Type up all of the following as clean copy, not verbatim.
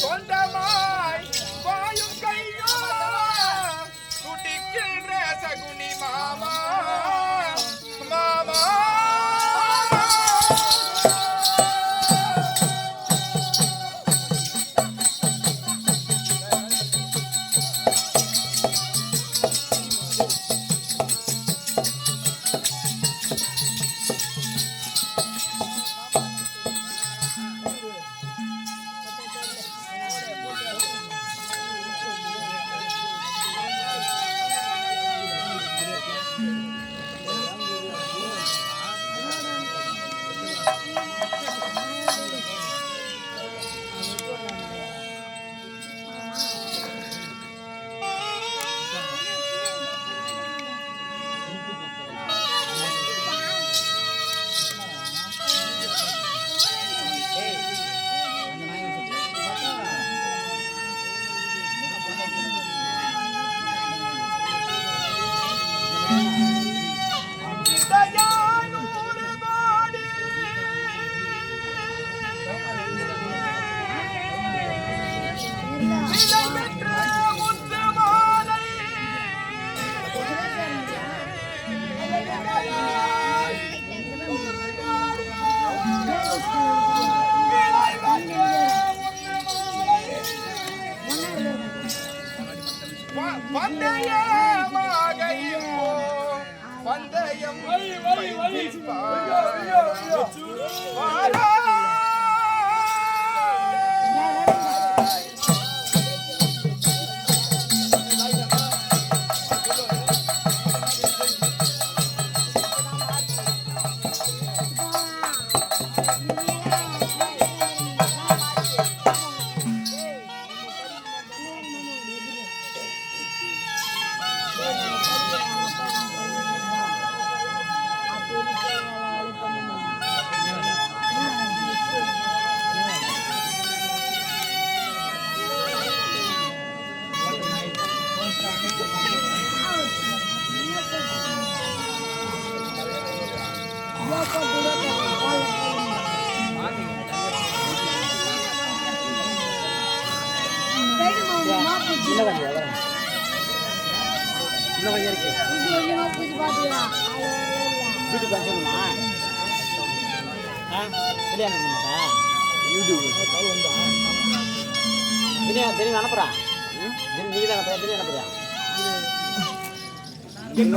சொந்தமாய் வாயும் கையோ துடிக்கின்ற சகுனி மாமா மாமா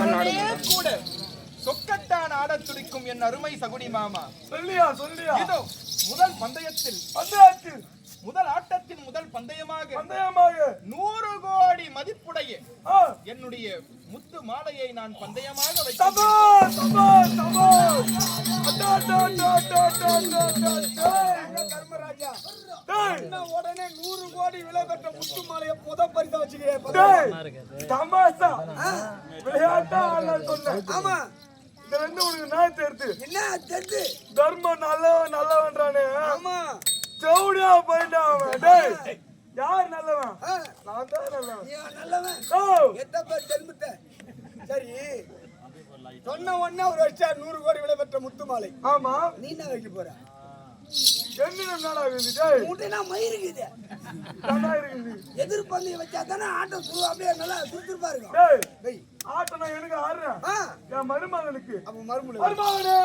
பந்தயம் கூட சொக்கட்டான் ஆடத் துடிக்கும் என் அருமை சகுனி மாமா. சொல்லியா சொல்லியா இதோ முதல் பந்தயத்தில் முதல் ஆட்டத்தின் முதல் பந்தயமாக 100 கோடி மதிப்புடைய என்னுடைய முத்து மாலையை நான் பந்தயமாக வைத்தேன். உடனே 100 கோடி விலை பெற்ற முத்து மாலையை புத பரிசா வச்சுக்கிறேன். தமாசா விளையாட்டா சொன்னேன். ஆமா இந்த ரெண்டு உனக்கு நான் தெரிஞ்சு என்ன தெரிஞ்சு தர்மம் நல்லவன்றானே. ஆமா சவுடியா போயிட்டான் அவன். டேய் யார் நல்லவன்? நான் தான் நல்லவன். நீ நல்லவன்? எத்த பேர் ஜென்மத்தை. சரி சொன்ன உடனே ஒரு வச்சா 100 கோடி விலை பெற்ற முத்து மாலை. ஆமா நீ என்ன வைக்க போற? என்ன நாளா இருக்குது? மூட்டைனா மயிருக்குது. தானா இருக்குது. எதிர்பந்தயம் வச்சா தானே ஆட்டம் சுரு அப்படியே நல்லா சுறுசுறுப்பா இருக்கும். டேய் ஆட்டம் நான் எனக்கு ஆடுறேன். என் மருமகனுக்கு. அப்ப மருமகனே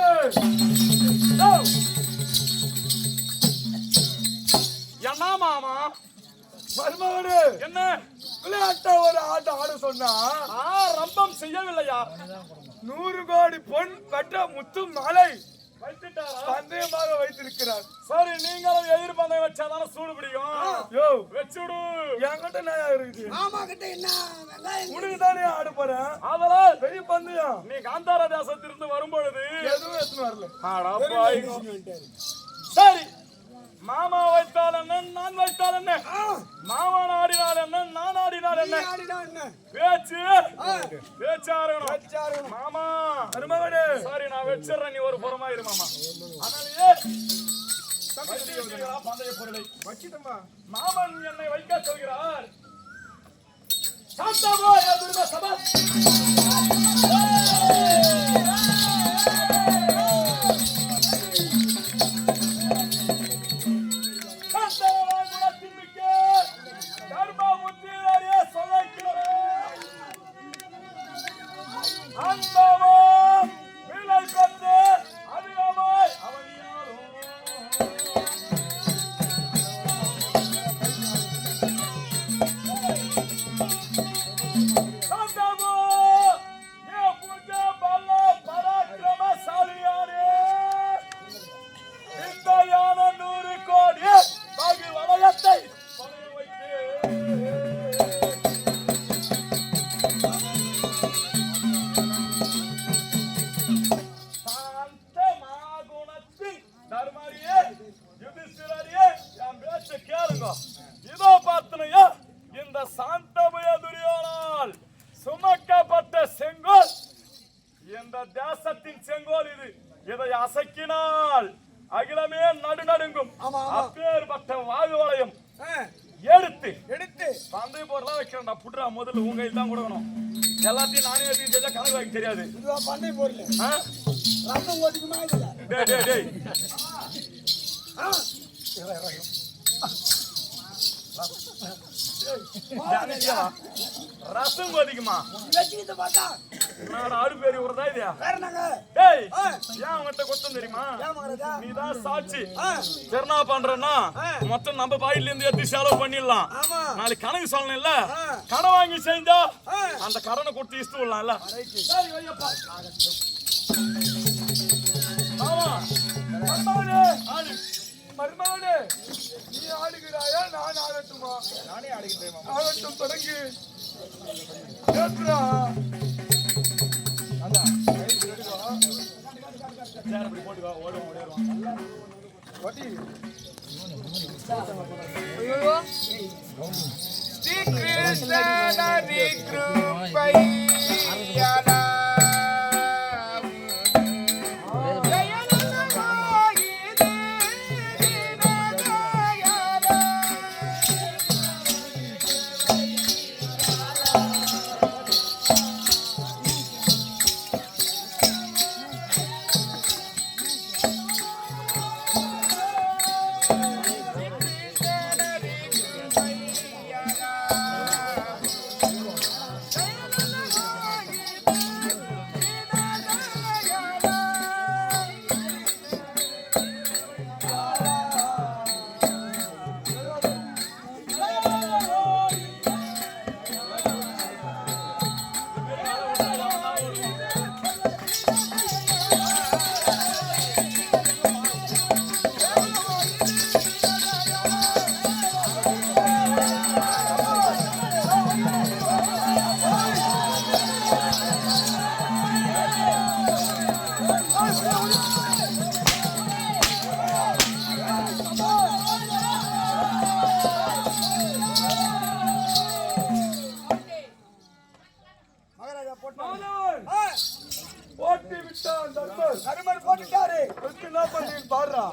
என்ன மாமா மருமகனே என்ன விளையாட்ட ஒரு ஆட்டம் ஆட சொன்னா ரம்பம் செய்யவில்லையா? 100 கோடி பொன் பெற்ற முத்து மாலை பந்தயமாக வைத்திருக்கிறார். சரி நீங்களும் எதிர்பந்தயம் வச்சாதான சூடு பிடிக்கும். யோ வச்சுடு. என்கிட்ட நான் இருக்குது. மாமா கிட்ட என்ன உனக்கு தானே ஆட போறேன். அதெல்லாம் பெரிய பந்தயம். நீ காந்தார தேசத்திலிருந்து வரும்பொழுது எதுவும் எடுத்துன்னு வரல. சரி மாமா வைத்தால் என்ன நான் வைத்தால் என்ன? மாமன் ஆடினால் என்ன நான் ஆடினால் என்ன? பேச்சாரணும் மாமா. சரி நான் வச்சிடறேன், நீ ஒரு புறமா இரு மாமா. அதனாலேயே பந்தய பொருளை வச்சிட்டோமா? மாமன் என்னை வைக்க சொல்கிறார். சாந்தமா சபா இதை அசைக்கினால் அகிலமே நடுநடுங்கும். அப்பேற்பட்ட வாயு வளையம் எடுத்து சந்தை பொருளா வைக்கிறேன்டா. புட்ரா முதல்ல உங்க கையில் தான் கொடுக்கணும். எல்லாத்தையும் நானே எடுத்து செஞ்சா கணக்கு வைக்க தெரியாது. பண்ணை பொருள் ரசம் கொதிக்குமா இதுல? டேய் டேய் ரசம் கொதிக்குமா? ஆடு பேரு விடுறதா இது? ஏய் ஏன் அவங்ககிட்ட கொத்தம் தெரியுமா? நீதான் சாட்சி. என்ன பண்றேன்னா மொத்தம் நம்ம பாயில இருந்து எடுத்து செலவு பண்ணிடலாம். நாளைக்கு கணக்கு சொல்லணும் இல்ல, கடன் வாங்கி செஞ்சா அந்த கடனை கொடுத்து இஸ்து விடலாம்ல. மருமகனே, நீ ஆடுகிறாயா நான் ஆடட்டுமா? நானே ஆடுகிறேன். ஆடட்டும், தொடங்கு. போட்டி விட்டான் தர்மர் போட்டுட்டாரு. என்ன பண்ணி பாடுறா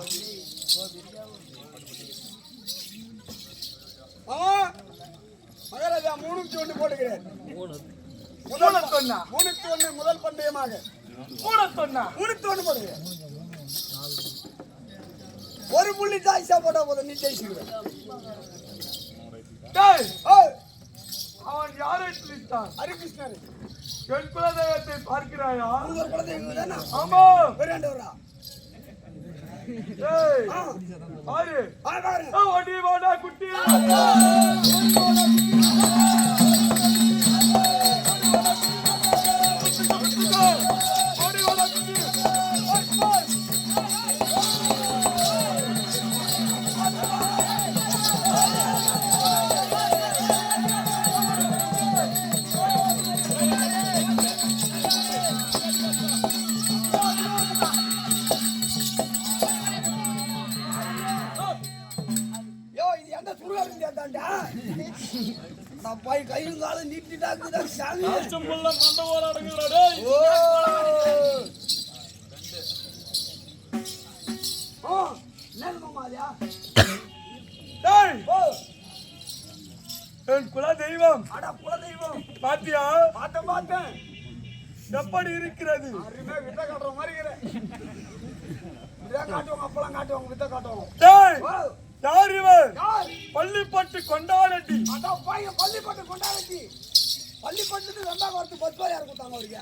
மகாராஜா? 3-1 போடுகிறேன். 3-1 முதல் பந்தயமாக 3-1 போடுகிறேன். ஒரு புள்ளி ஜாய்ஸா போட்டா போதும், நீ ஜெயிச்சுக்கிறேன். அவன் யாரை துணித்தான்? ஹரிகிருஷ்ணன். என் குலதெய்வத்தை பார்க்கிறாயா? உங்கள் குலதெய்வம் தானே? ஆமா. வேண்டாம்டா. ஏய் ஆறு ஓடி வாடா குட்டி. ஓடி வாடா குட்டி. பாய் கையும் காலம் நீட்டிட்டாக்குதா சாமி. அச்சம்புள்ள மண்ட ஓராடுங்கடா டேய். என்னங்க மாமாலியா? டேய் என் குல தெய்வம். அட குல தெய்வம் பாத்தியா? பார்த்தேன். எப்படி இருக்கிறது? அருமையா விட்ட காட்டுற மாதிரி இருக்கிறேன். விட்ட காட்டுவாங்க, அப்பலாம் காட்டுவாங்க, விட்ட காட்டுவாங்க. டேய் யார் இவன்? பள்ளிப்பட்டு கொண்டாடட்டி. அதான் பையன் பள்ளிப்பட்டு கொண்டாடட்டி. பள்ளிப்பட்டு 2ஆம் வாரத்து 10 பேர் கொடுத்தாங்க அவருக்கு.